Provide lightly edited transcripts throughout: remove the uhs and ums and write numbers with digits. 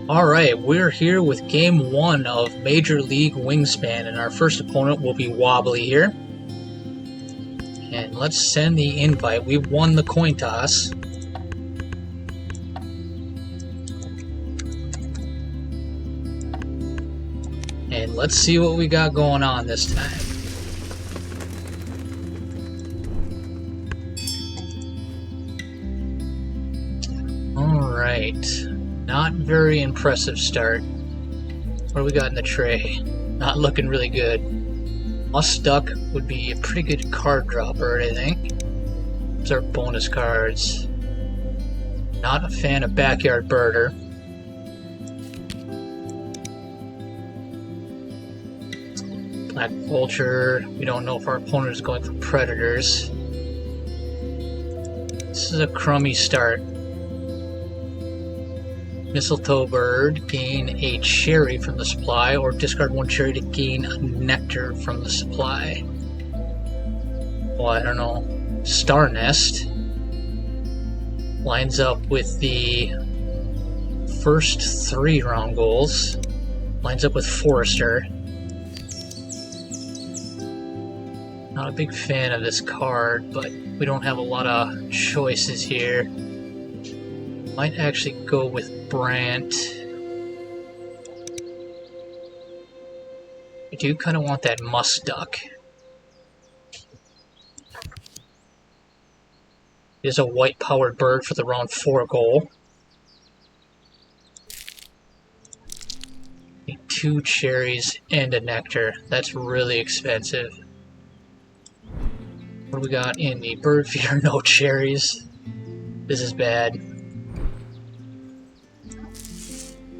Alright, we're here with game 1 of Major League Wingspan, and our first opponent will be Wobbly here. And let's send the invite. We've won the coin toss. And let's see what we got going on this time. Alright. Not very impressive start. What do we got in the tray? Not looking really good. Must Duck would be a pretty good card dropper, I think. These are bonus cards. Not a fan of Backyard Birder. Black Vulture. We don't know if our opponent is going for Predators. This is a crummy start. Mistletoe Bird, gain a cherry from the supply, or discard one cherry to gain a nectar from the supply. Well, I don't know. Star Nest lines up with the first 3 round goals. Lines up with Forester. Not a big fan of this card, but we don't have a lot of choices here. Might actually go with Brant. I do kind of want that Must Duck. It is a white powered bird for the round 4 goal. 2 cherries and a nectar. That's really expensive. What do we got in the bird feeder? No cherries. This is bad.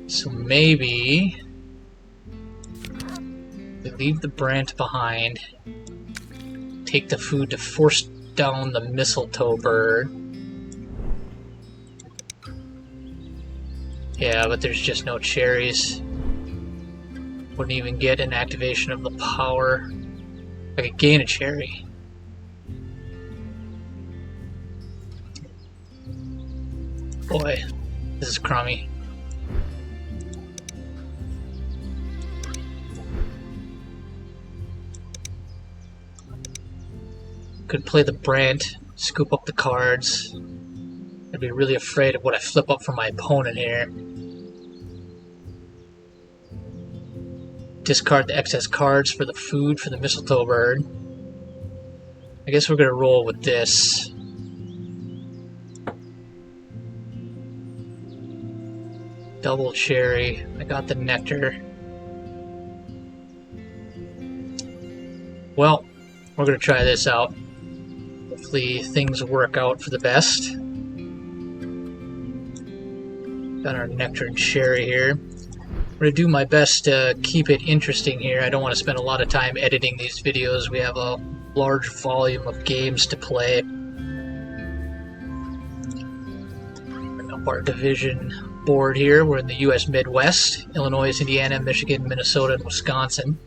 So maybe we leave the Brant behind, take the food to force down the Mistletoe Bird. Yeah, but there's just no cherries. Wouldn't even get an activation of the power. I could gain a cherry. Boy, this is crummy. Could play the Brant, scoop up the cards. I'd be really afraid of what I flip up for my opponent here. Discard the excess cards for the food for the Mistletoe Bird. I guess we're going to roll with this. Double cherry. I got the nectar. Well, we're going to try this out. Hopefully things work out for the best. Got our nectar and cherry here. I'm going to do my best to keep it interesting here. I don't want to spend a lot of time editing these videos. We have a large volume of games to play. Bring up our division board here. We're in the U.S. Midwest. Illinois, Indiana, Michigan, Minnesota, and Wisconsin.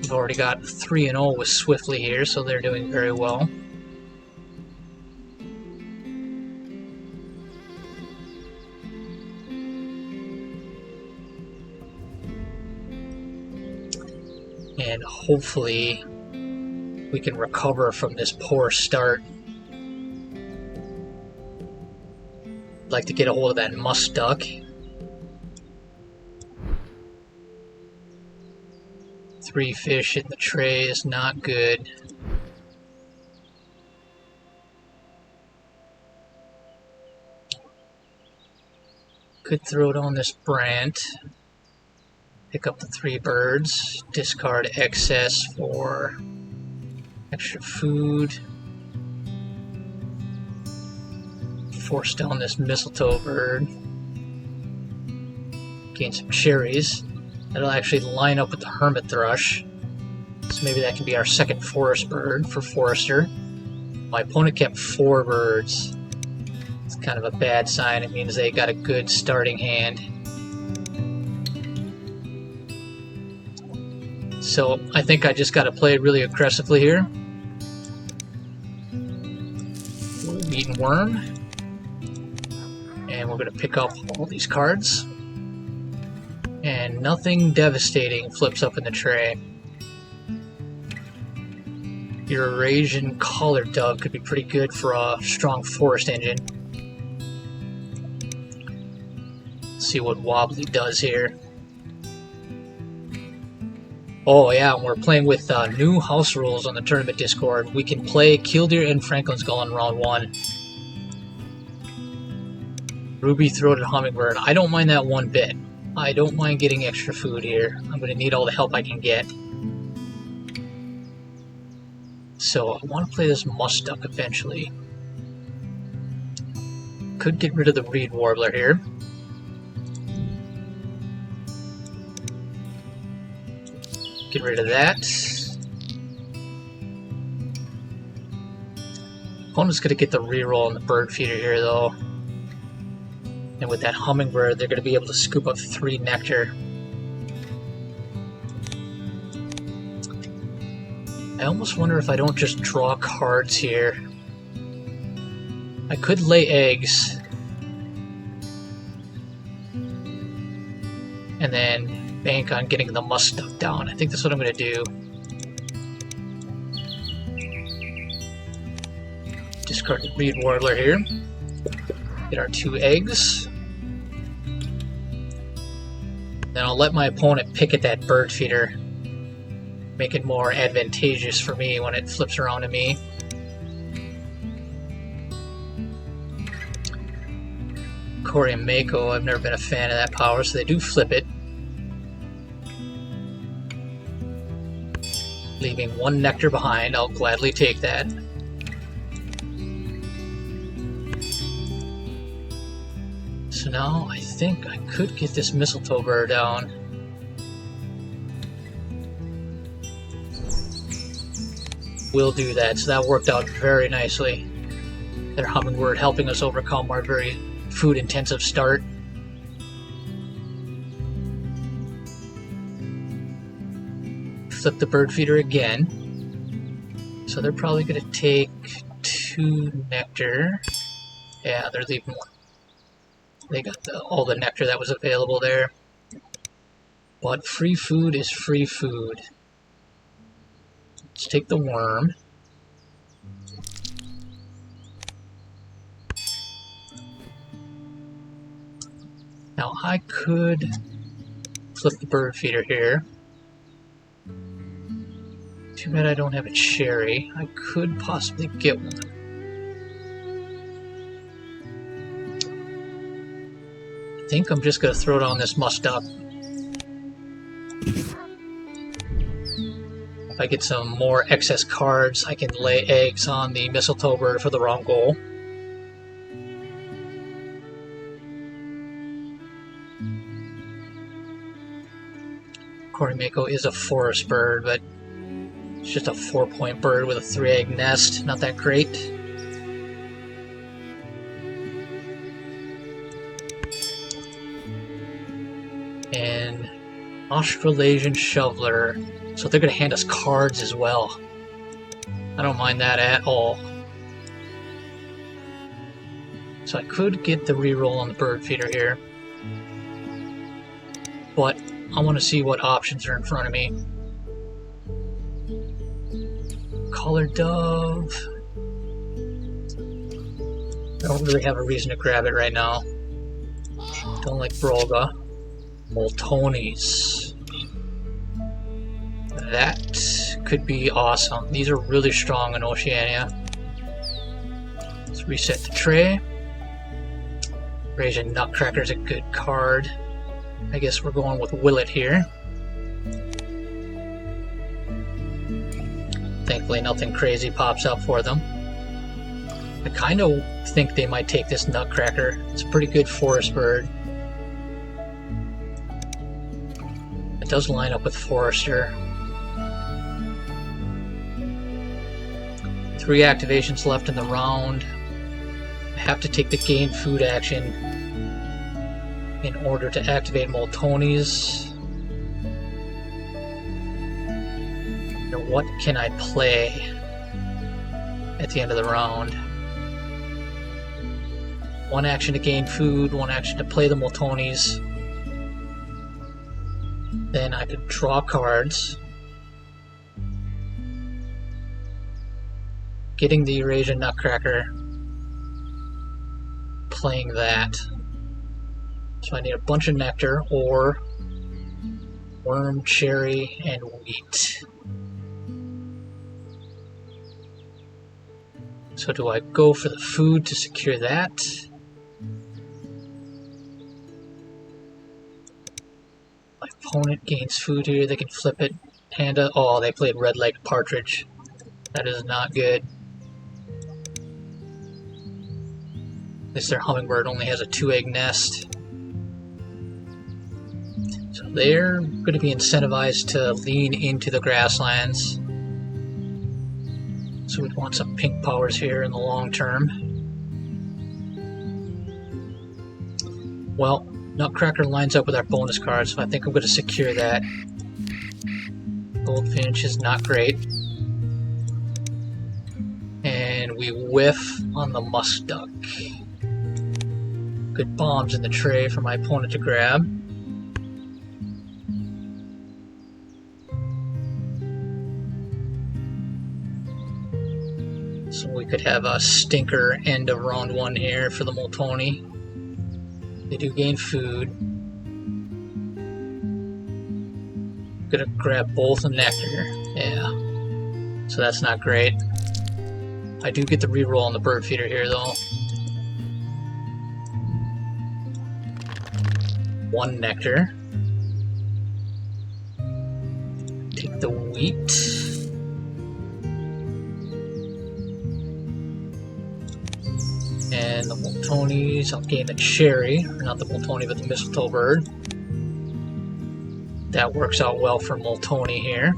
We've already got 3-0 with Swiftly here, so they're doing very well. And hopefully we can recover from this poor start. I'd like to get a hold of that Must Duck. 3 fish in the tray is not good. Could throw it on this Brant. Pick up the 3 birds. Discard excess for extra food. Force down this Mistletoe Bird. Gain some cherries. That'll actually line up with the Hermit Thrush. So maybe that can be our second Forest Bird for Forester. My opponent kept 4 birds. It's kind of a bad sign. It means they got a good starting hand. So I think I just got to play really aggressively here. Meat and Worm. And we're going to pick up all these cards. And nothing devastating flips up in the tray. Your Eurasian Collar Dove could be pretty good for a strong forest engine. Let's see what Wobbly does here. Oh yeah, we're playing with new house rules on the tournament Discord. We can play Killdeer and Franklin's Gull in round 1. Ruby-throated Hummingbird. I don't mind that one bit. I don't mind getting extra food here. I'm going to need all the help I can get. So I want to play this Musk Duck eventually. Could get rid of the Reed Warbler here. Get rid of that. Opponent's going to get the reroll on the bird feeder here though. And with that Hummingbird, they're going to be able to scoop up 3 nectar. I almost wonder if I don't just draw cards here. I could lay eggs. And then bank on getting the Musk Duck down. I think that's what I'm going to do. Discard the Reed Warbler here. Get our 2 eggs. Then I'll let my opponent pick at that bird feeder. Make it more advantageous for me when it flips around to me. Corey and Mako, I've never been a fan of that power, so they do flip it. Leaving 1 nectar behind, I'll gladly take that. So now I think I could get this mistletoe bird down. Will do that, so that worked out very nicely. Their Hummingbird helping us overcome our very food-intensive start. Flip the bird feeder again. So they're probably going to take 2 nectar. Yeah, they're leaving 1. They got all the nectar that was available there. But free food is free food. Let's take the worm. Now I could flip the bird feeder here. Too bad I don't have a cherry. I could possibly get one. I think I'm just going to throw down this Musk Duck. If I get some more excess cards, I can lay eggs on the mistletoe bird for the wrong goal. Corey Mako is a forest bird, but it's just a 4-point bird with a 3-egg nest. Not that great. And Australasian Shoveler. So they're going to hand us cards as well. I don't mind that at all. So I could get the reroll on the bird feeder here. But I want to see what options are in front of me. Collar Dove. I don't really have a reason to grab it right now. Don't like Brolga. Moltonis. That could be awesome. These are really strong in Oceania. Let's reset the tray. Eurasian Nutcracker's a good card. I guess we're going with Willet here. Thankfully nothing crazy pops up for them. I kind of think they might take this Nutcracker. It's a pretty good forest bird. It does line up with Forester. 3 activations left in the round. I have to take the gain food action in order to activate Moltonis. Now what can I play at the end of the round? One action to gain food, one action to play the Moltonis. Then I could draw cards. Getting the Eurasian Nutcracker. Playing that. So I need a bunch of nectar or worm, cherry, and wheat. So do I go for the food to secure that? My opponent gains food here, they can flip it. Panda, oh, they played Red Legged Partridge. That is not good. At least their hummingbird only has a 2-egg nest. So they're going to be incentivized to lean into the grasslands. So we'd want some pink powers here in the long term. Well, Nutcracker lines up with our bonus card, so I think I'm going to secure that. Goldfinch is not great. And we whiff on the musk duck. Good bombs in the tray for my opponent to grab. So we could have a stinker end of round 1 here for the Moltoni. They do gain food. Gonna grab both the nectar. Yeah. So that's not great. I do get the reroll on the bird feeder here though. 1 nectar. Take the wheat. And the Moltonis, I'll gain the cherry, or not the Moltoni, but the mistletoe bird. That works out well for Moltoni here.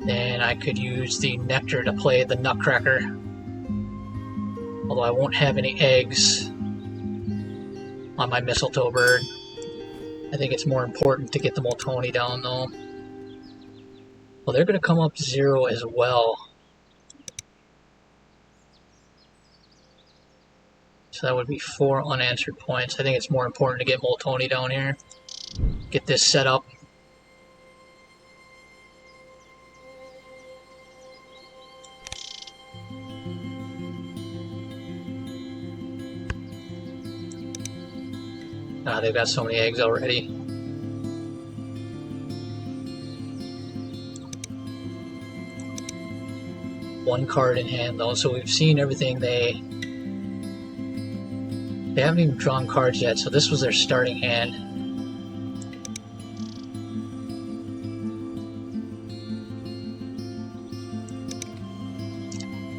Then I could use the nectar to play the Nutcracker. Although I won't have any eggs on my mistletoe bird. I think it's more important to get the Moltoni down though. Well, they're going to come up 0 as well. So that would be 4 unanswered points. I think it's more important to get Moltoni down here. Get this set up. Ah, they've got so many eggs already. One card in hand though, so we've seen everything. They haven't even drawn cards yet, so this was their starting hand.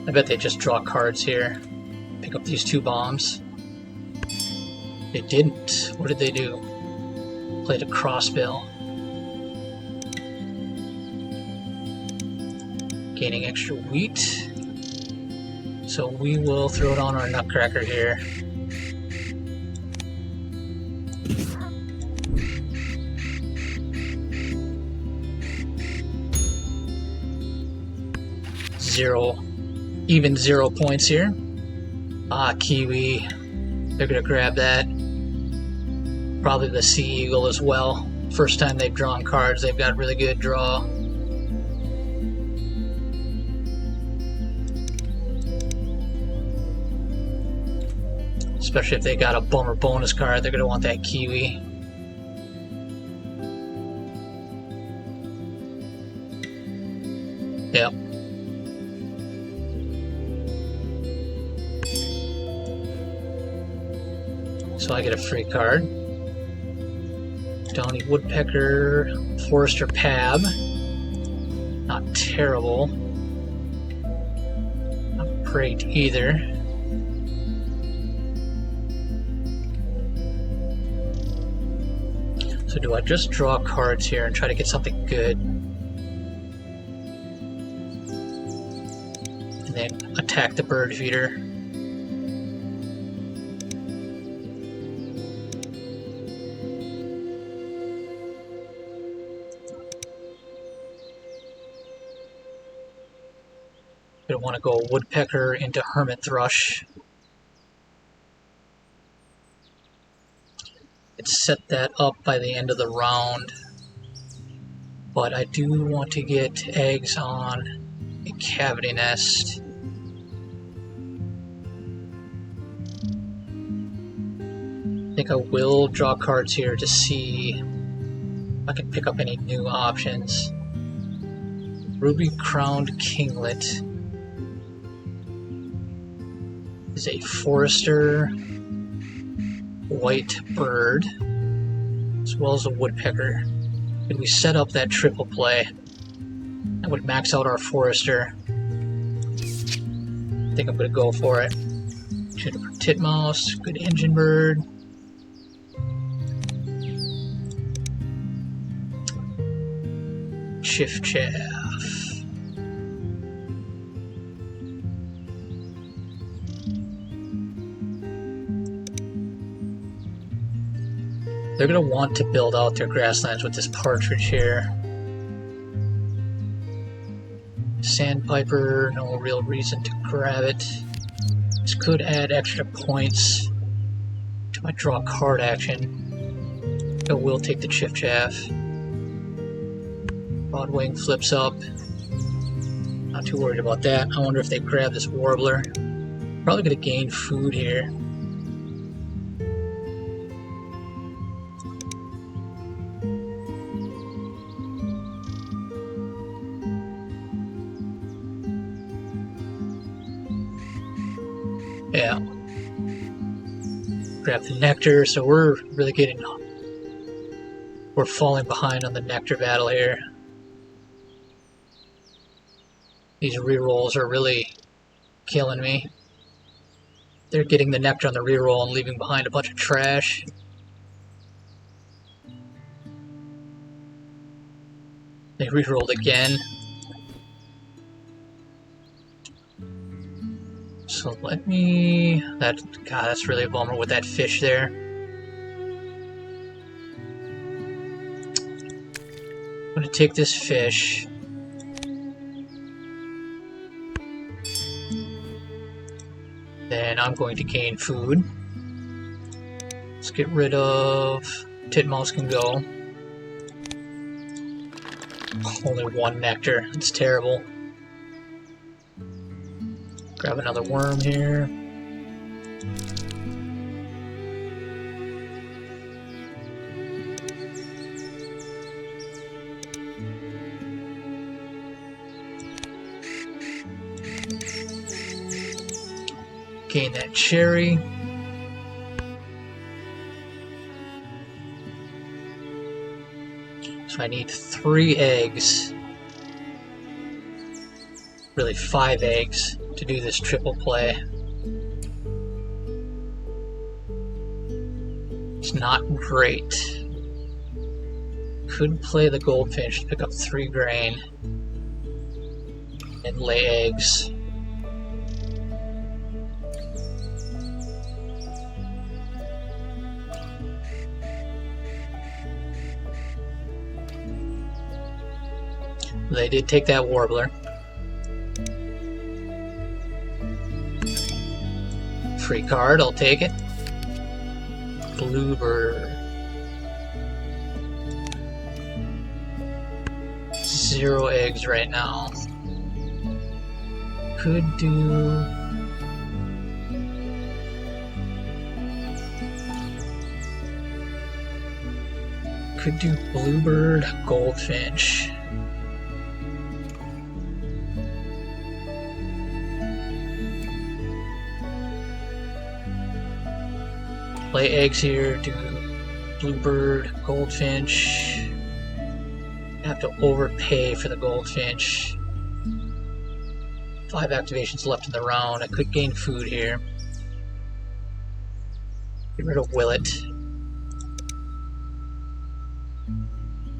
I bet they just draw cards here. Pick up these 2 bombs. They didn't. What did they do? Played a crossbill. Gaining extra wheat. So we will throw it on our Nutcracker here. Even 0 points here. Ah, Kiwi. They're gonna grab that. Probably the Sea Eagle as well. First time they've drawn cards, they've got really good draw. Especially if they got a bummer bonus card, they're gonna want that Kiwi. Yep. So I get a free card. Downy Woodpecker, Forester Pab. Not terrible. Not great either. So do I just draw cards here and try to get something good? And then attack the bird feeder. want to go woodpecker into hermit thrush. It's set that up by the end of the round, but I do want to get eggs on a cavity nest. I think I will draw cards here to see if I can pick up any new options. Ruby Crowned Kinglet is a forester white bird, as well as a woodpecker. Could we set up that triple play? That would max out our forester. I think I'm going to go for it. Juniper titmouse, good engine bird. Chiff chaff. They're going to want to build out their grasslands with this partridge here. Sandpiper, no real reason to grab it. This could add extra points to my draw card action. I will take the Chiff Chaff. Broadwing flips up. Not too worried about that. I wonder if they grab this Warbler. Probably going to gain food here. Yeah. Grab the nectar, so we're falling behind on the nectar battle here. These rerolls are really killing me. They're getting the nectar on the reroll and leaving behind a bunch of trash. They rerolled again. So let me... God, that's really a bummer with that fish there. I'm going to take this fish. Then I'm going to gain food. Let's get rid of... Titmouse can go. Only one nectar. That's terrible. Grab another worm here. Gain that cherry. So I need 3 eggs. Really 5 eggs to do this triple play. It's not great. Could play the goldfinch to pick up 3 grain and lay eggs. They did take that Warbler. Free card, I'll take it. Bluebird. 0 eggs right now. Could do... Bluebird, Goldfinch. Lay eggs here, do Bluebird, Goldfinch. I have to overpay for the Goldfinch. 5 activations left in the round. I could gain food here. Get rid of Willet.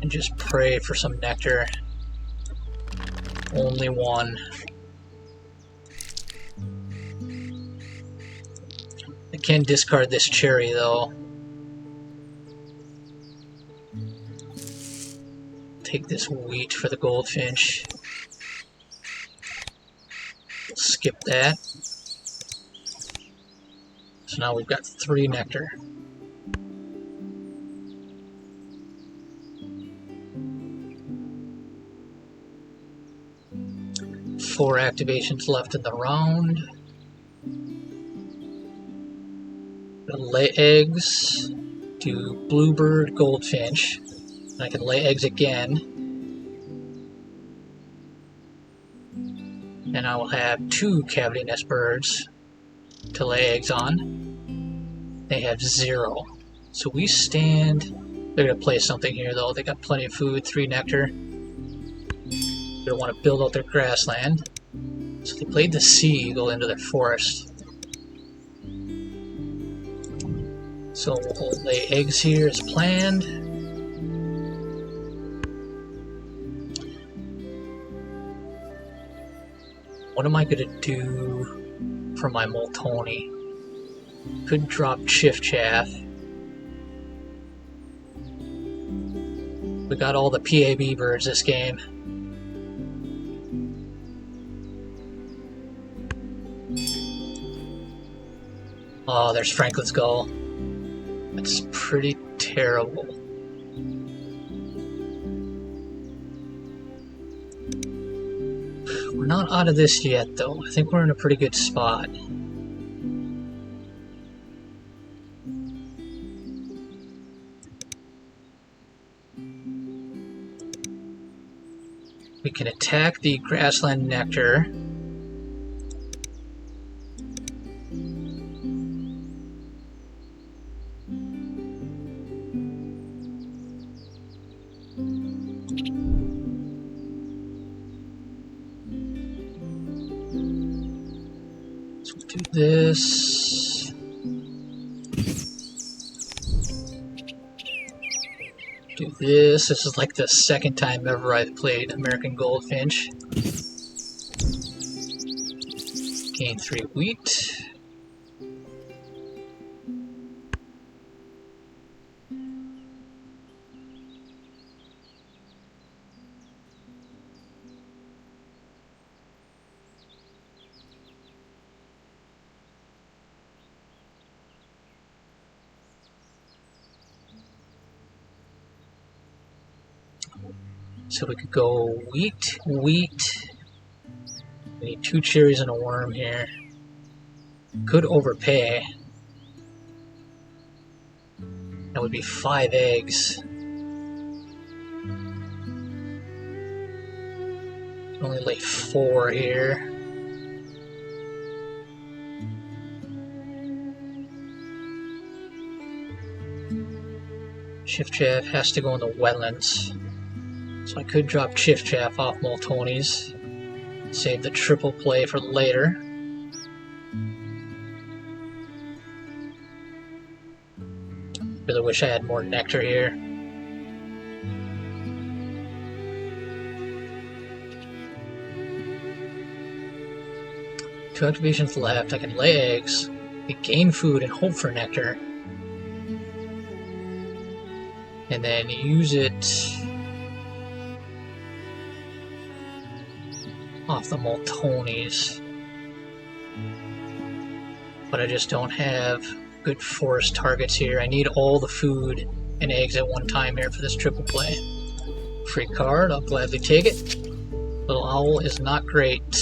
And just pray for some nectar. Only 1. I can discard this cherry though. Take this wheat for the goldfinch. skip that. So now we've got 3 nectar. Four activations left in the round. Lay eggs, do bluebird, goldfinch, and I can lay eggs again, and I will have 2 cavity nest birds to lay eggs on. They have 0, so we stand. They're going to play something here though. They got plenty of food, 3 nectar. They want to build out their grassland, so they played the sea-eagle into their forest. So we'll lay eggs here as planned. What am I going to do for my Moltoni? Could drop Chiff-Chaff. We got all the PAB birds this game. Oh, there's Franklin's Gull. That's pretty terrible. We're not out of this yet, though. I think we're in a pretty good spot. We can attack the grassland nectar. This. Do this. This is like the second time ever I've played American Goldfinch. Gain 3 wheat. So we could go wheat, wheat. We need 2 cherries and a worm here. Could overpay. That would be 5 eggs. Only lay 4 here. Chiff-Chaff has to go in the wetlands. So I could drop Chiff-Chaff off Moltoni's. Save the triple play for later. Really wish I had more nectar here. Two activations left. I can lay eggs, gain food, and hope for nectar. And then use it off the Moltoni's. But I just don't have good forest targets here. I need all the food and eggs at one time here for this triple play. Free card, I'll gladly take it. Little owl is not great.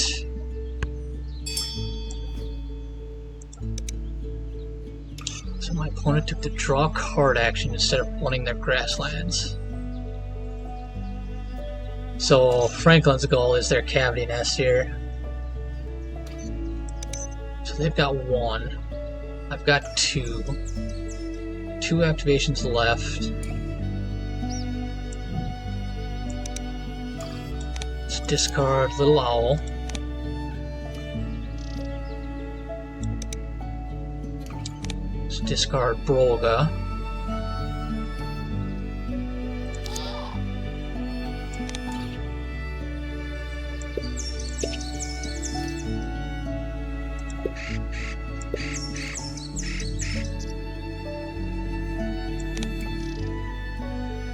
So my opponent took the draw card action instead of wanting their grasslands. So Franklin's Gull is their cavity nest here. So they've got 1. I've got 2. 2 activations left. Let's discard Little Owl. Let's discard Brolga.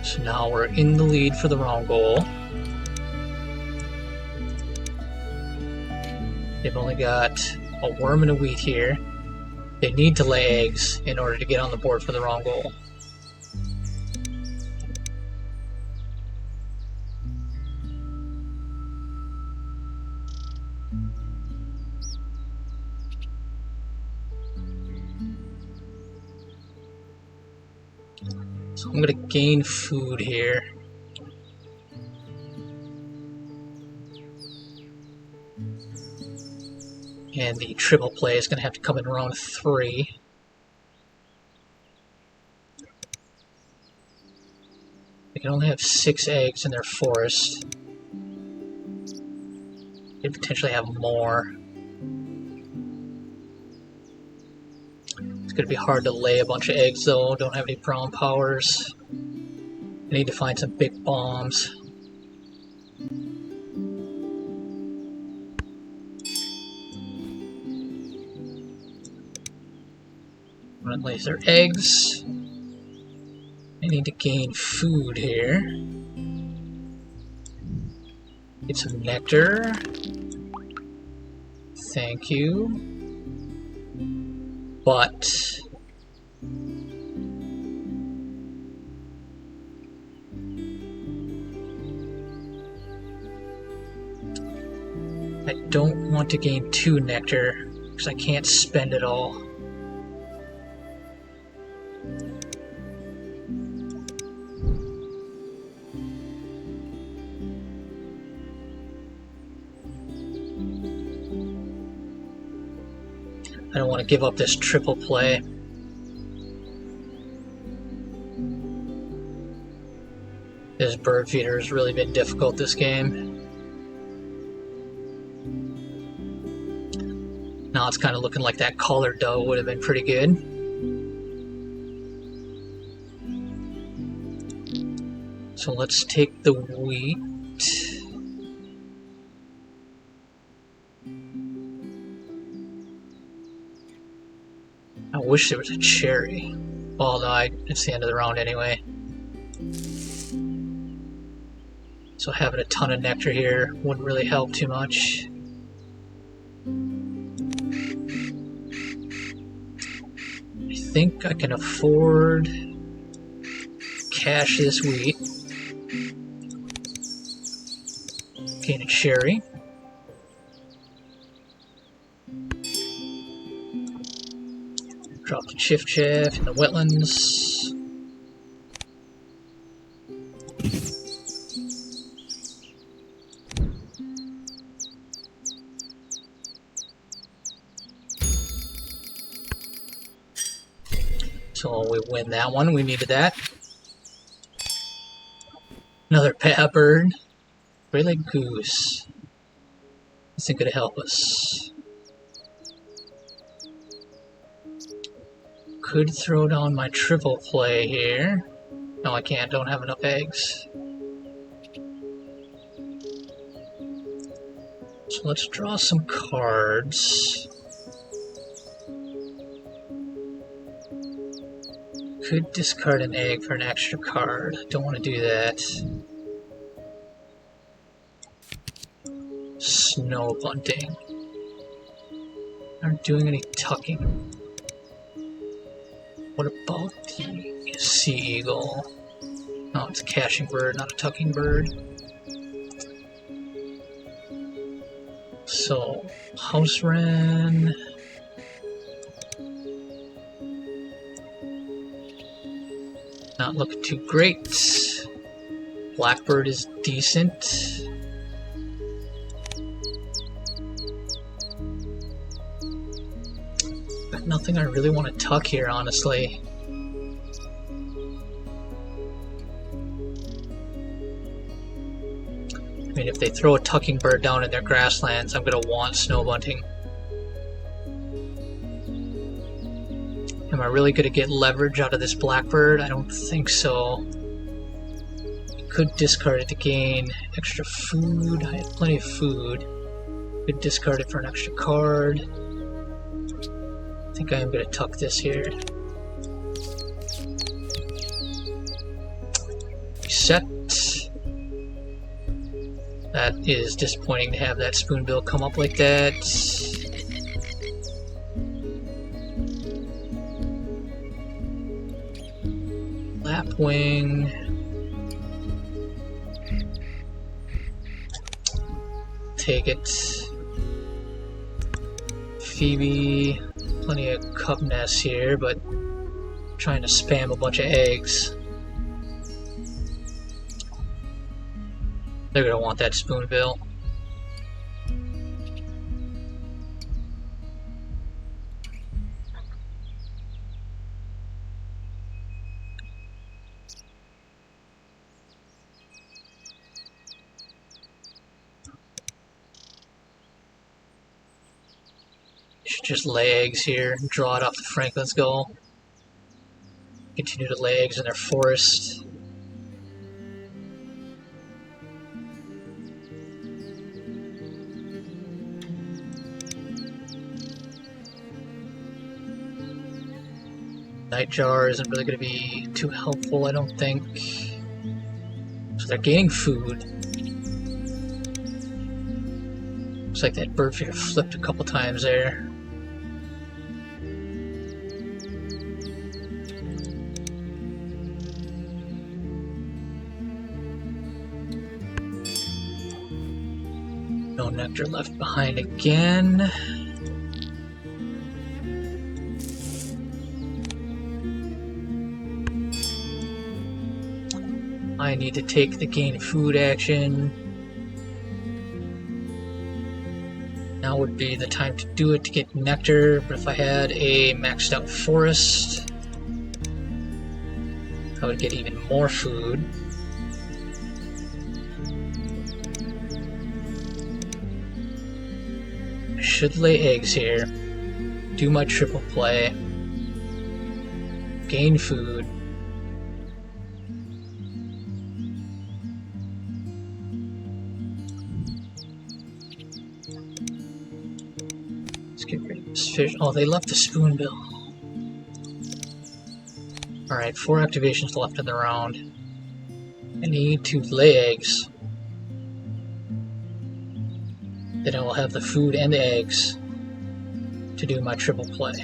So now we're in the lead for the round goal. They've only got a worm and a wheat here. They need to lay eggs in order to get on the board for the wrong goal. So I'm going to gain food here. And the triple play is going to have to come in round 3. They can only have 6 eggs in their forest. They potentially have more. It's going to be hard to lay a bunch of eggs though. Don't have any brown powers. I need to find some big bombs. I'm going to lace their eggs. I need to gain food here. Get some nectar. Thank you. But I don't want to gain 2 nectar because I can't spend it all. I don't want to give up this triple play. This bird feeder has really been difficult this game. Now it's kind of looking like that collared doe would have been pretty good. So let's take the wheat. I wish there was a cherry. Well, no, it's the end of the round anyway. So having a ton of nectar here wouldn't really help too much. I think I can afford cash this wheat. Gain a cherry. Drop the chiff-chaff in the wetlands. So we win that one. We needed that. Another PABS bird. Red Legged goose. This ain't gonna help us. Could throw down my triple play here. No, I can't. Don't have enough eggs. So let's draw some cards. Could discard an egg for an extra card. Don't want to do that. Snow bunting. Aren't doing any tucking. What about the sea eagle? Oh, it's a caching bird, not a tucking bird. So, house wren. Not looking too great. Blackbird is decent. But nothing I really want to tuck here, honestly. I mean, if they throw a tucking bird down in their grasslands, I'm going to want snow bunting. Am I really going to get leverage out of this blackbird? I don't think so. Could discard it to gain extra food. I have plenty of food. Could discard it for an extra card. I think I am going to tuck this here. Reset. That is disappointing to have that spoonbill come up like that. Lapwing. Take it. Phoebe. Plenty of cup nests here, but trying to spam a bunch of eggs. They're gonna want that spoonbill. Should just lay eggs here, draw it off the Franklin's goal. Continue to lay eggs in their forest. Nightjar isn't really going to be too helpful, I don't think. So they're gaining food. Looks like that bird feeder flipped a couple times there. No nectar left behind again. I need to take the gain food action. Now would be the time to do it to get nectar, but if I had a maxed out forest, I would get even more food. I should lay eggs here, do my triple play, gain food. Fish. Oh, they left the spoonbill. Alright, 4 activations left in the round. I need to lay eggs. Then I will have the food and the eggs to do my triple play.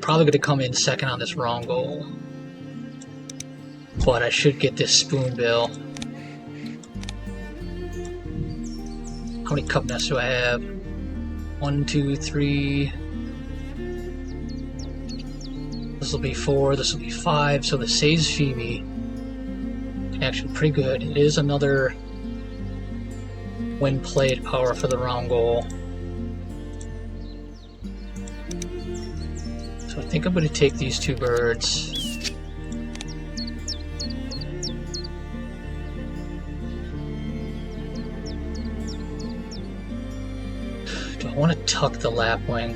Probably going to come in second on this wrong goal. But I should get this spoonbill. How many cup nests do I have? 1, 2, 3. This will be 4, this will be 5, so the saves Phoebe. Actually pretty good. It is another when played power for the round goal. So I think I'm going to take these 2 birds. I want to tuck the lapwing.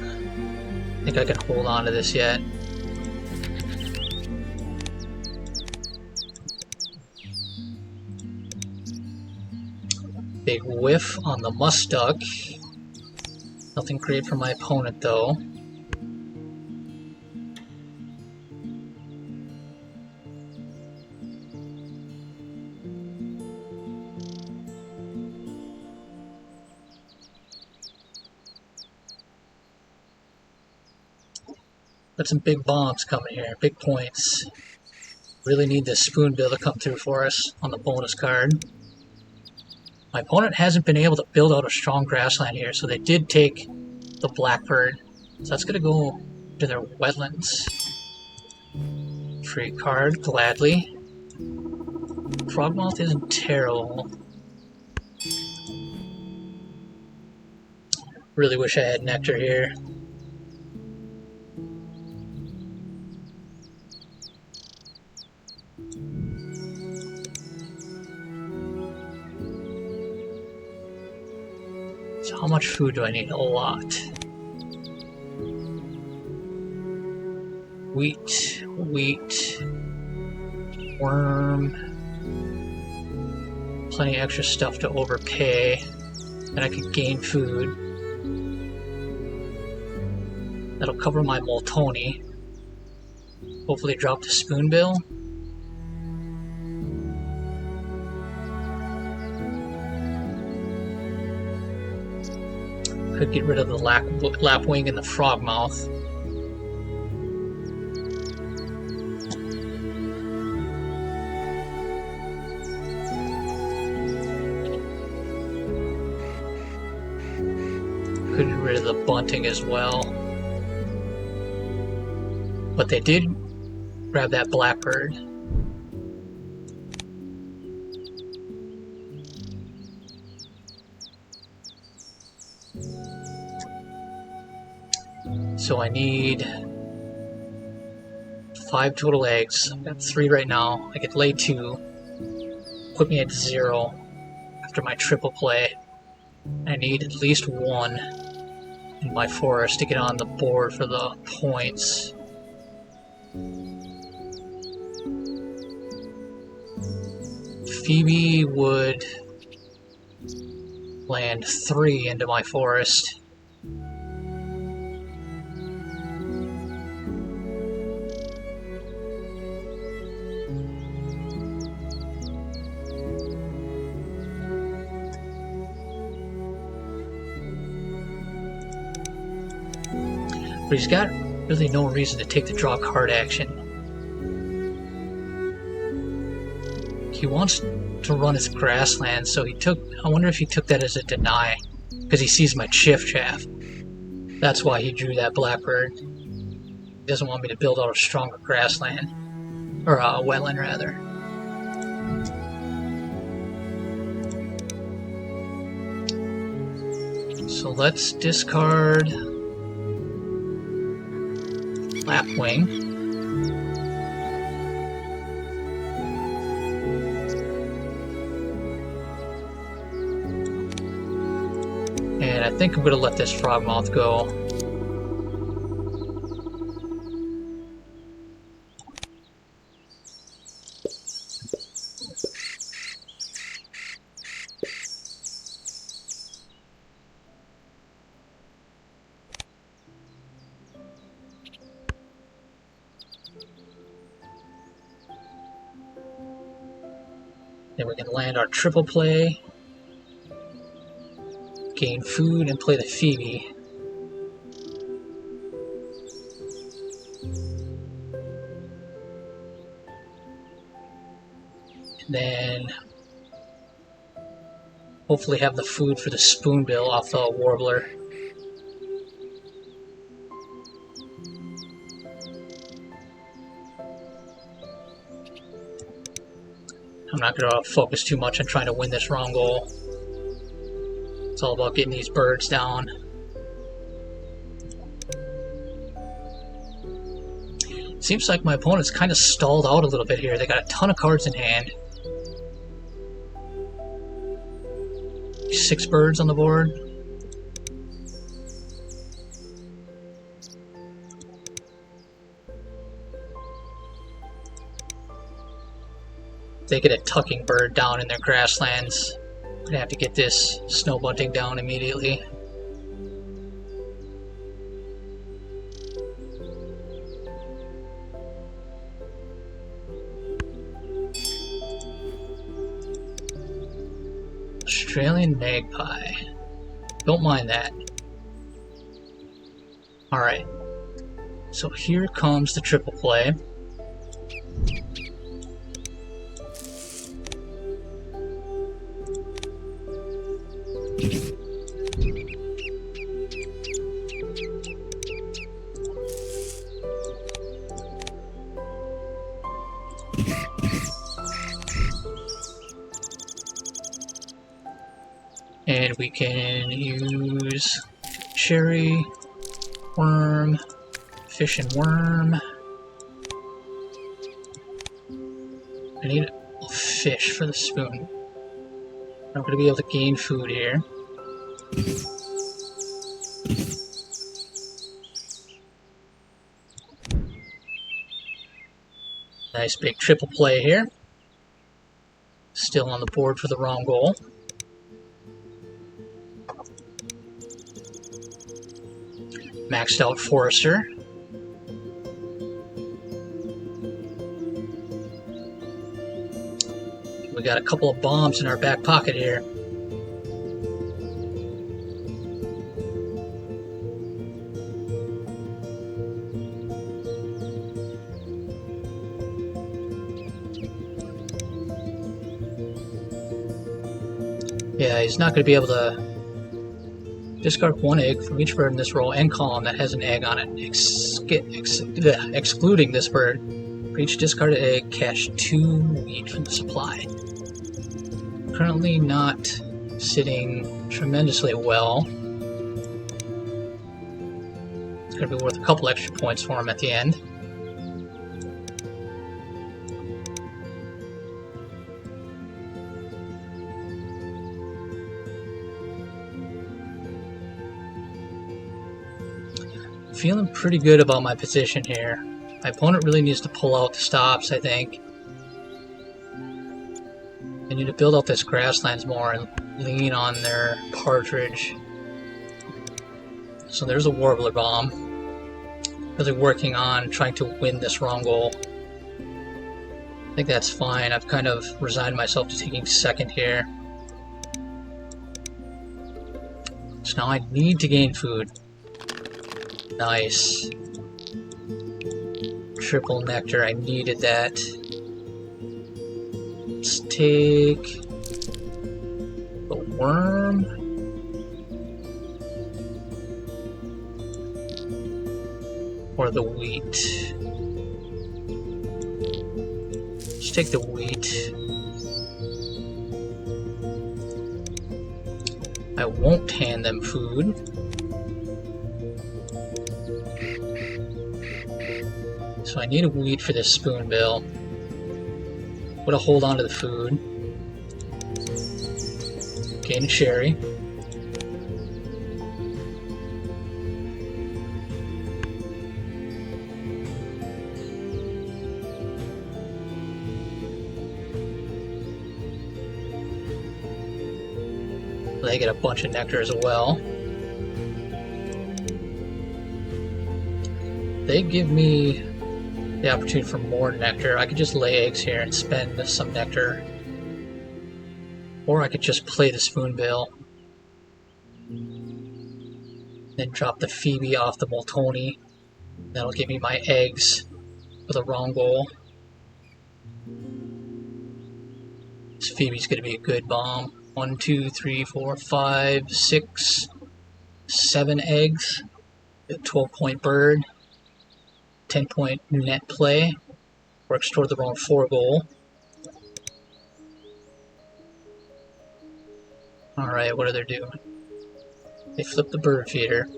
I think I can hold on to this yet. Big whiff on the musk-duck. Nothing great for my opponent though. Got some big bombs coming here, big points. Really need this spoonbill to come through for us on the bonus card. My opponent hasn't been able to build out a strong grassland here, so they did take the blackbird. So that's going to go to their wetlands. Free card, gladly. Frogmouth isn't terrible. Really wish I had nectar here. So how much food do I need? A lot. Wheat, worm, plenty of extra stuff to overpay, and I could gain food. That'll cover my Moltoni. Hopefully drop the spoonbill. Could get rid of the lapwing and the frogmouth. Could get rid of the bunting as well. But they did grab that blackbird. So I need 5 total eggs. I've got 3 right now. I could lay 2. Put me at 0 after my triple play. I need at least 1 in my forest to get on the board for the points. Phoebe would land 3 into my forest. But he's got really no reason to take the draw card action. He wants to run his grassland, so he took... I wonder if he took that as a deny, because he sees my chiff chaff. That's why he drew that blackbird. He doesn't want me to build out a stronger grassland. Or a wetland, rather. So let's discard lapwing. And I think I'm going to let this frogmouth go. Then we can land our triple play, gain food, and play the Phoebe. And then hopefully have the food for the spoonbill off the Warbler. I'm not going to focus too much on trying to win this round goal. It's all about getting these birds down. Seems like my opponent's kind of stalled out a little bit here. They got a ton of cards in hand. 6 birds on the board. They get a tucking bird down in their grasslands. I'm gonna have to get this snow bunting down immediately. Australian magpie. Don't mind that. Alright. So here comes the triple play. And we can use cherry, worm, fish and worm. I need a fish for the spoon. I'm going to be able to gain food here. Nice big triple play here. Still on the board for the wrong goal. Maxed out Forester. We got a couple of bombs in our back pocket here. Yeah, he's not going to be able to discard one egg from each bird in this row and column that has an egg on it, excluding this bird. For each discarded egg, cash 2 wheat from the supply. Currently not sitting tremendously well. It's going to be worth a couple extra points for him at the end. Feeling pretty good about my position here. My opponent really needs to pull out the stops, I think. They need to build out this grasslands more and lean on their partridge. So there's a Warbler bomb. Really working on trying to win this wrong goal. I think that's fine. I've kind of resigned myself to taking second here. So now I need to gain food. Nice. Triple nectar, I needed that. Let's take the worm. Or the wheat. Let's take the wheat. I won't hand them food. So I need a wheat for this spoonbill. I'm gonna hold on to the food. Gain a cherry. They get a bunch of nectar as well. They give me the opportunity for more nectar. I could just lay eggs here and spend some nectar. Or I could just play the spoonbill. Then drop the Phoebe off the Moltoni. That'll give me my eggs for the wrong goal. This Phoebe's going to be a good bomb. 1, 2, 3, 4, 5, 6, 7 eggs. A 12-point bird. 10-point net play. Works toward the round 4 goal. Alright, what are they doing? They flip the bird feeder.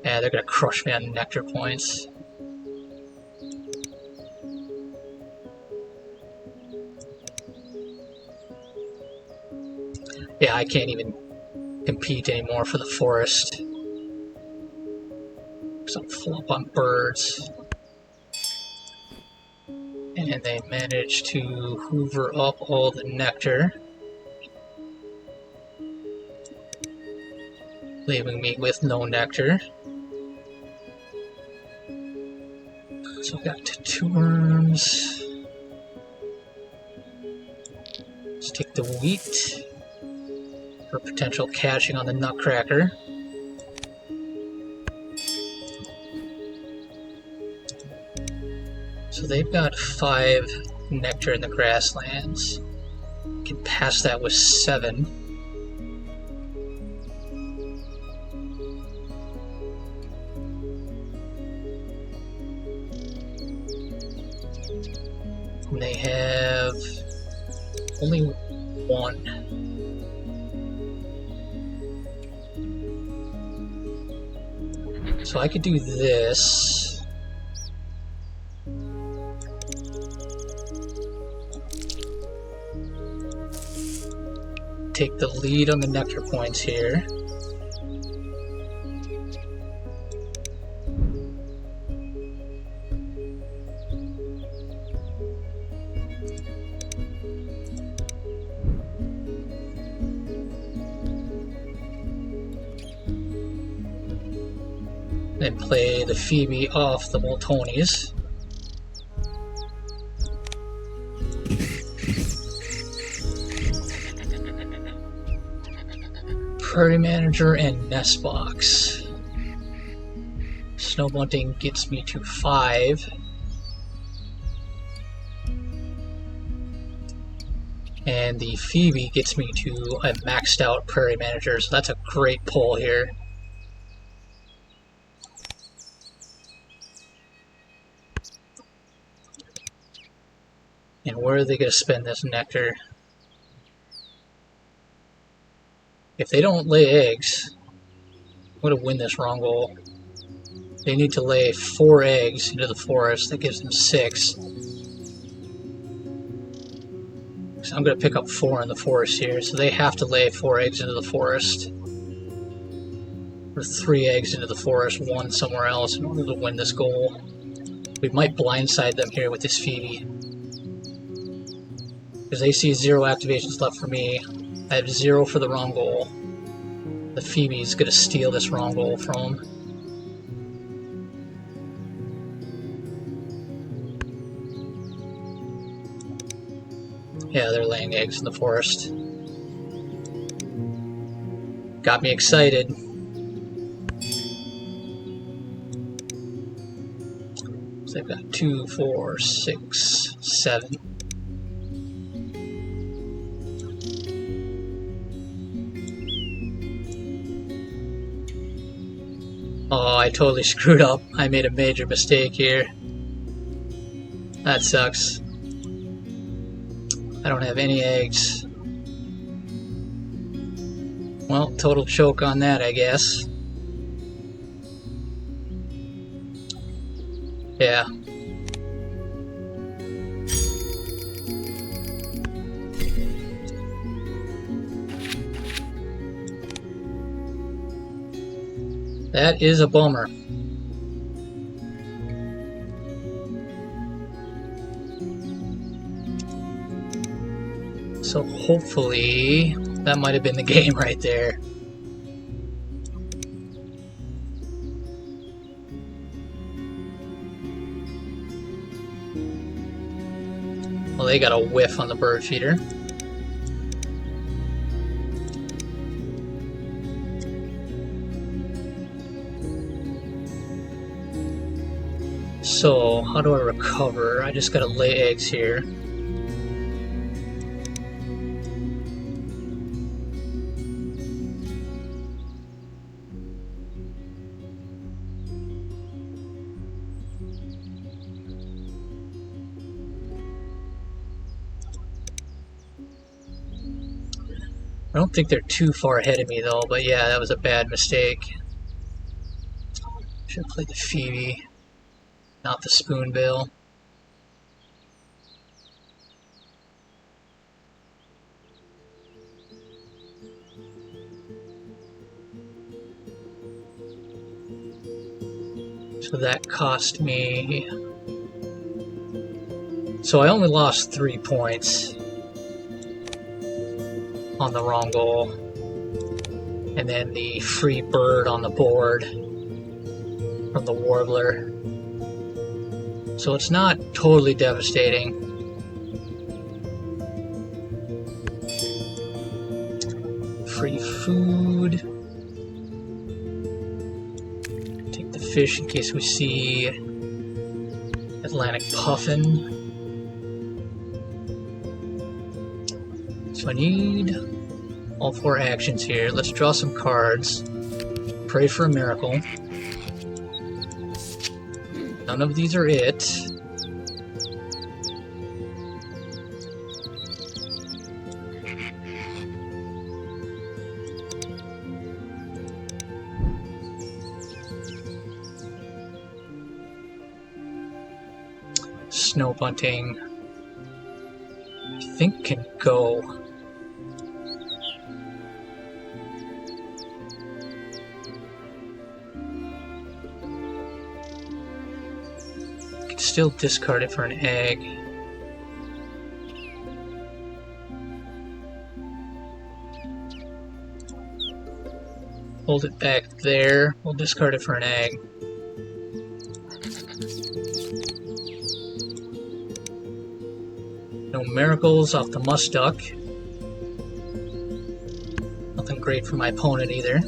Yeah, they're gonna crush me on nectar points. Yeah, I can't even compete anymore for the forest. I'm full up on birds. And they managed to hoover up all the nectar, leaving me with no nectar. So I got 2 worms. Let's take the wheat for potential catching on the nutcracker. So they've got 5 nectar in the grasslands. Can pass that with 7. And they have only 1. So I could do this. Take the lead on the nectar points here. Then play the Phoebe off the Moltonis. Prairie Manager and Nest Box. Snow Bunting gets me to 5. And the Phoebe gets me to a maxed out Prairie Manager, so that's a great pull here. And where are they going to spend this nectar? If they don't lay eggs, I'm going to win this wrong goal. They need to lay 4 eggs into the forest. That gives them 6. So I'm going to pick up 4 in the forest here. So they have to lay 4 eggs into the forest. Or 3 eggs into the forest, 1 somewhere else in order to win this goal. We might blindside them here with this Phoebe. Because they see 0 activations left for me. I have 0 for the wrong goal. The Phoebe's going to steal this wrong goal from them. Yeah, they're laying eggs in the forest. Got me excited. So they've got 2, 4, 6, 7. Oh, I totally screwed up. I made a major mistake here. That sucks. I don't have any eggs. Well, total choke on that, I guess. Yeah. That is a bummer. So hopefully that might have been the game right there. Well, they got a whiff on the bird feeder. So, how do I recover? I just gotta lay eggs here. I don't think they're too far ahead of me though, but yeah, that was a bad mistake. Should have played the Phoebe, not the spoonbill. So that cost me... So I only lost 3 points on the wrong goal. And then the free bird on the board from the Warbler. So it's not totally devastating. Free food. Take the fish in case we see Atlantic puffin. So I need all 4 actions here. Let's draw some cards. Pray for a miracle. None of these are it. Snow bunting, I think, can go. Still discard it for an egg. Hold it back there. We'll discard it for an egg. No miracles off the musk duck. Nothing great for my opponent either.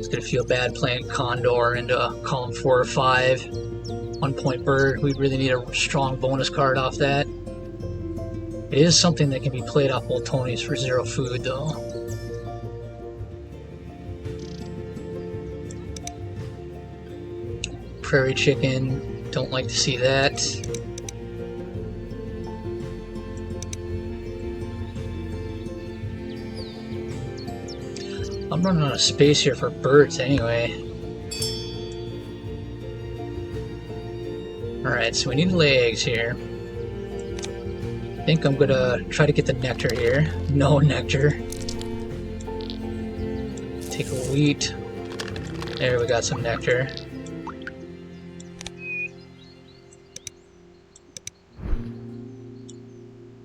It's gonna feel bad playing Condor into column 4 or 5. 1 point bird. We really need a strong bonus card off that. It is something that can be played off Moltonis for 0 food, though. Prairie chicken. Don't like to see that. I'm running out of space here for birds anyway. Alright, so we need to lay eggs here. I think I'm gonna try to get the nectar here. No nectar. Take a wheat. There, we got some nectar.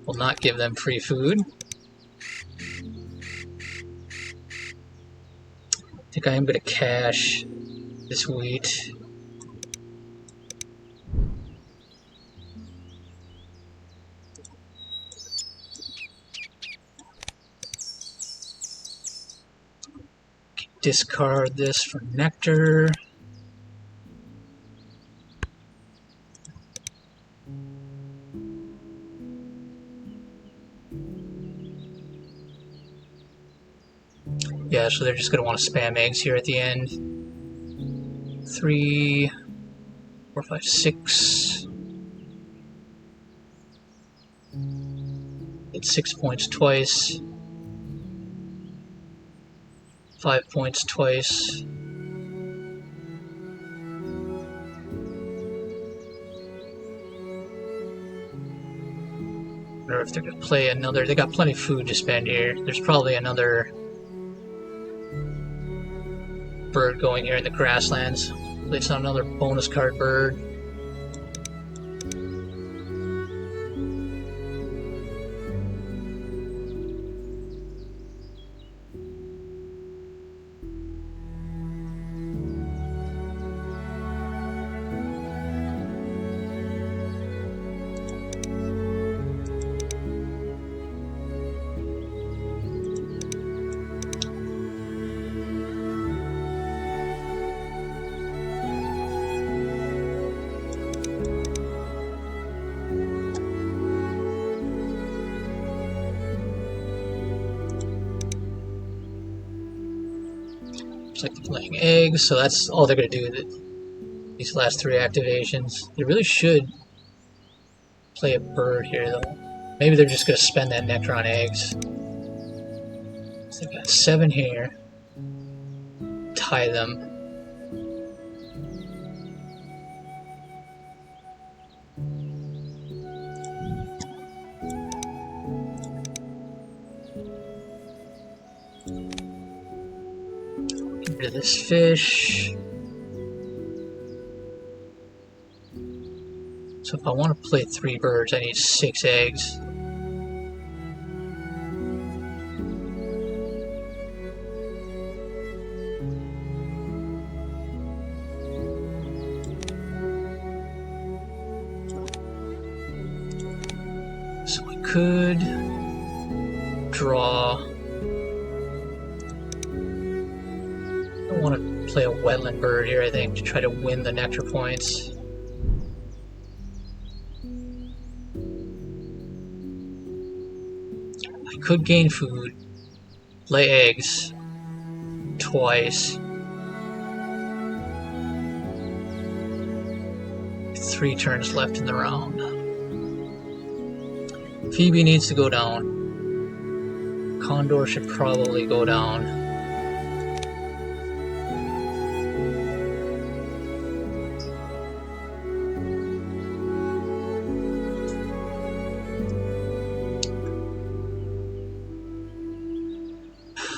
We'll not give them free food. I think I am gonna cache this wheat. Discard this for nectar. Yeah, so they're just going to want to spam eggs here at the end. 3, 4, 5, 6. It's 6 points twice. 5 points twice. Or if they're going to play another, they got plenty of food to spend here. There's probably another bird going here in the grasslands. It's not another bonus card bird. Like they're laying eggs, so that's all they're going to do these last 3 activations. They really should play a bird here, though. Maybe they're just going to spend that nectar on eggs. So they've got 7 here. Tie them. This fish. So if I want to play 3 birds, I need 6 eggs. So I could draw. I want to play a wetland bird here, I think, to try to win the nectar points. I could gain food, lay eggs twice. 3 turns left in the round. Phoebe needs to go down. Condor should probably go down.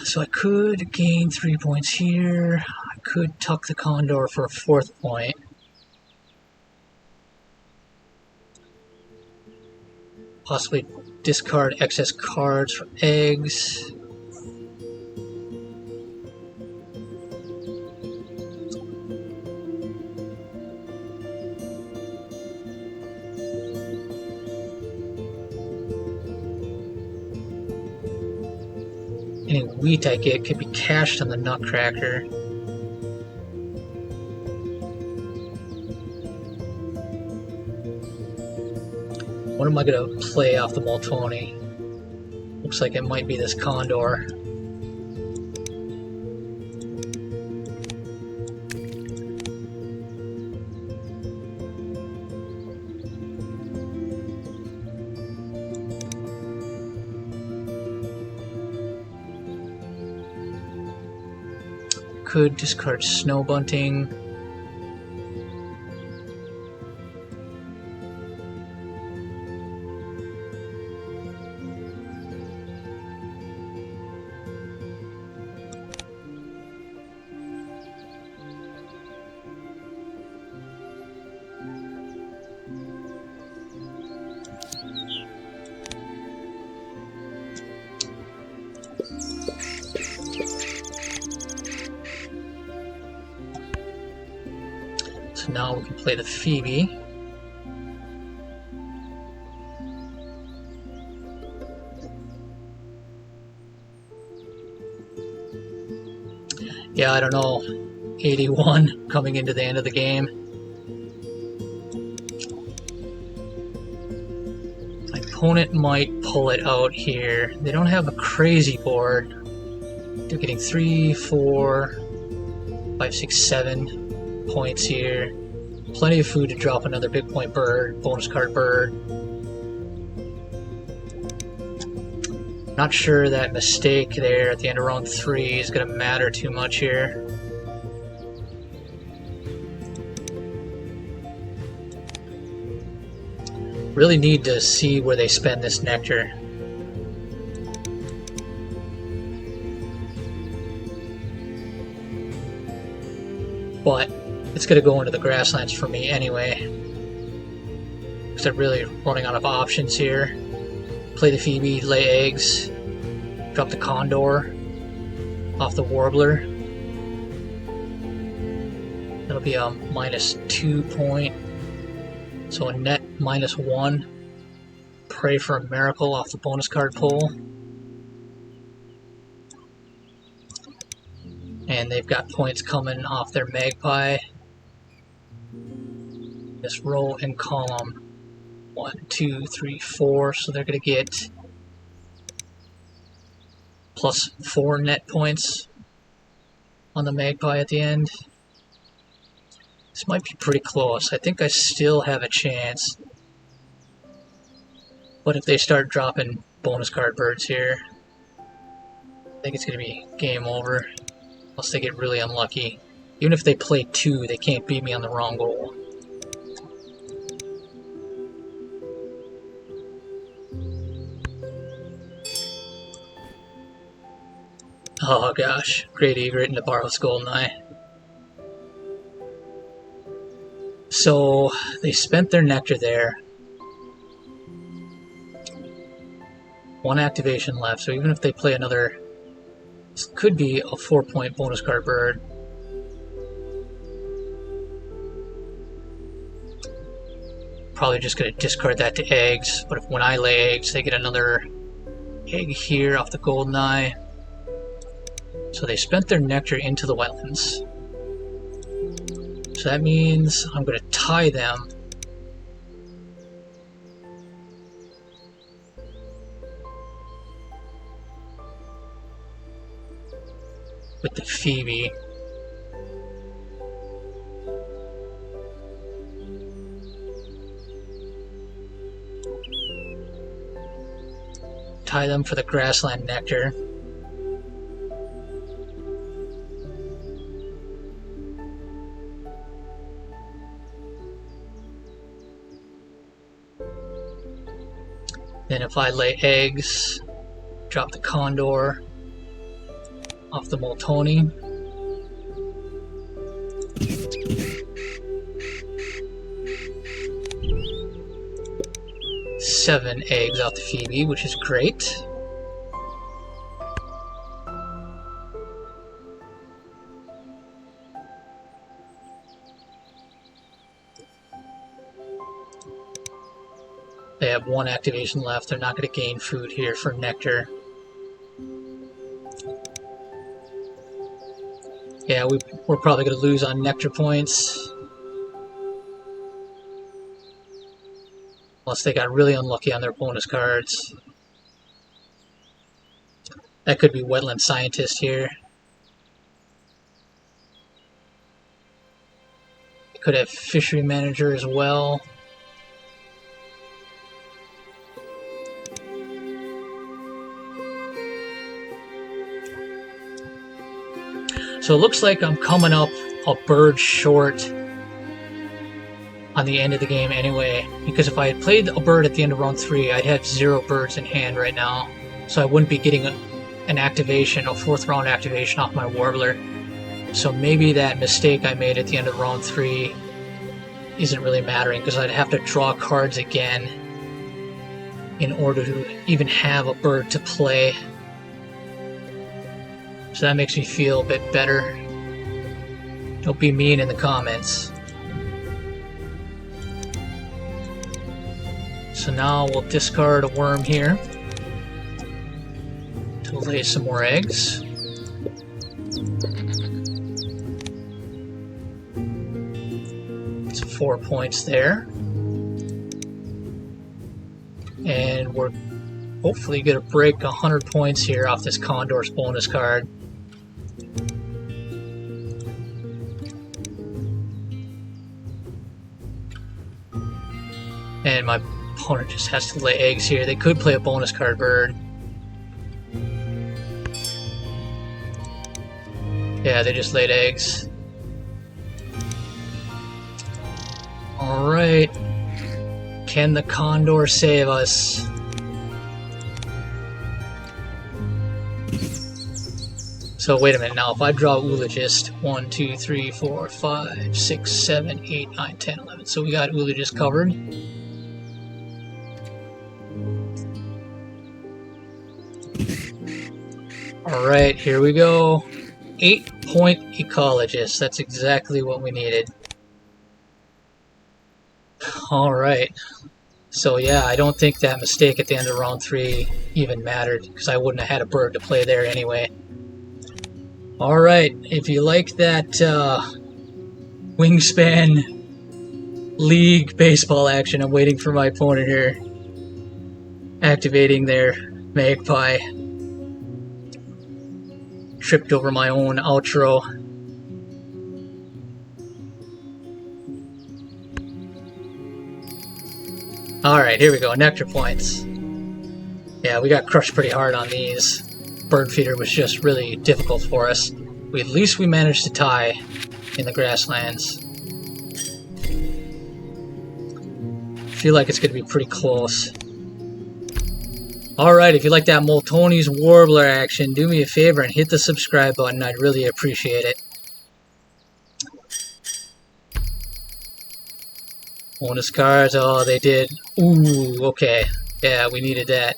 So I could gain 3 points here. I could tuck the Condor for a 4th point. Possibly discard excess cards for eggs. Any wheat I get could be cached on the Nutcracker. What am I going to play off the Moltoni? Looks like it might be this Condor. Could discard Snow Bunting. So now we can play the Phoebe. Yeah, I don't know. 81 coming into the end of the game. My opponent might pull it out here. They don't have a crazy board. They're getting 3, 4, 5, 6, 7 points here. Plenty of food to drop another big point bird, bonus card bird. Not sure that mistake there at the end of round 3 is going to matter too much here. Really need to see where they spend this nectar. But it's going to go into the grasslands for me anyway. Because they're really running out of options here. Play the Phoebe, lay eggs, drop the Condor off the Warbler. That'll be a -2 point. So a net -1. Pray for a miracle off the bonus card pull. And they've got points coming off their Magpie. This row and column. 1, 2, 3, 4. So they're going to get +4 net points on the Magpie at the end. This might be pretty close. I think I still have a chance. But if they start dropping bonus card birds here, I think it's going to be game over. Unless they get really unlucky. Even if they play 2, they can't beat me on the wrong goal. Oh gosh, Great Egret into Barrow's Golden Eye. So they spent their nectar there. 1 activation left, so even if they play another, this could be a 4-point bonus card bird. Probably just going to discard that to eggs, but if when I lay eggs, they get another egg here off the Golden Eye. So they spent their nectar into the wetlands. So that means I'm going to tie them. With the Phoebe. Tie them for the grassland nectar. Then if I lay eggs, drop the Condor off the Moltoni. Seven eggs off the Phoebe, which is great. They have 1 activation left. They're not going to gain food here for nectar. Yeah, we're probably going to lose on nectar points. Unless they got really unlucky on their bonus cards. That could be Wetland Scientist here. Could have Fishery Manager as well. So it looks like I'm coming up a bird short on the end of the game anyway, because if I had played a bird at the end of round 3, I'd have 0 birds in hand right now. So I wouldn't be getting an activation, a 4th round activation off my Warbler. So maybe that mistake I made at the end of round 3 isn't really mattering, because I'd have to draw cards again in order to even have a bird to play. So that makes me feel a bit better. Don't be mean in the comments. So now we'll discard a worm here to lay some more eggs. It's 4 points there. And we're hopefully going to break 100 points here off this Condor's bonus card. And my opponent just has to lay eggs here. They could play a bonus card bird. Yeah, they just laid eggs. Alright. Can the Condor save us? So wait a minute now, if I draw Oologist, 1, 2, 3, 4, 5, 6, 7, 8, 9, 10, 11. So we got Oologist covered. Alright, here we go. 8-point Ecologist. That's exactly what we needed. Alright. So yeah, I don't think that mistake at the end of round 3 even mattered, because I wouldn't have had a bird to play there anyway. Alright, if you like that Wingspan League baseball action, I'm waiting for my opponent here. Activating their Magpie. Tripped over my own outro. Alright, here we go. Nectar points. Yeah, we got crushed pretty hard on these. Bird feeder was just really difficult for us. At least we managed to tie in the grasslands. Feel like it's going to be pretty close. Alright, if you like that Moltoni's Warbler action, do me a favor and hit the subscribe button. I'd really appreciate it. Bonus cards, oh, they did. Ooh, okay. Yeah, we needed that.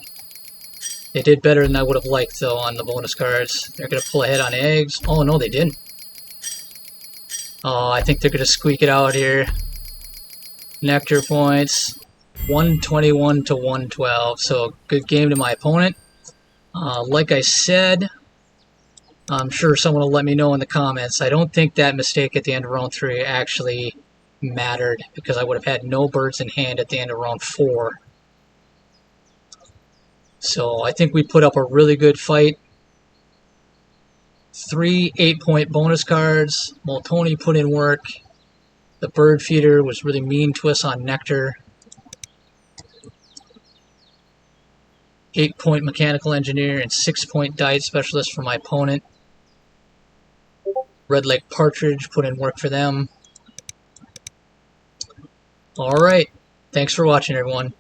They did better than I would have liked, though, on the bonus cards. They're going to pull ahead on eggs. Oh, no, they didn't. Oh, I think they're going to squeak it out here. Nectar points. 121 to 112. So, good game to my opponent. Like I said, I'm sure someone will let me know in the comments. I don't think that mistake at the end of round 3 actually mattered, because I would have had no birds in hand at the end of round 4. So I think we put up a really good fight. 3 8-point bonus cards. Moltoni put in work. The bird feeder was really mean to us on Nectar. 8-point mechanical engineer and 6-point diet specialist for my opponent. Red Legged Partridge put in work for them. Alright, thanks for watching, everyone.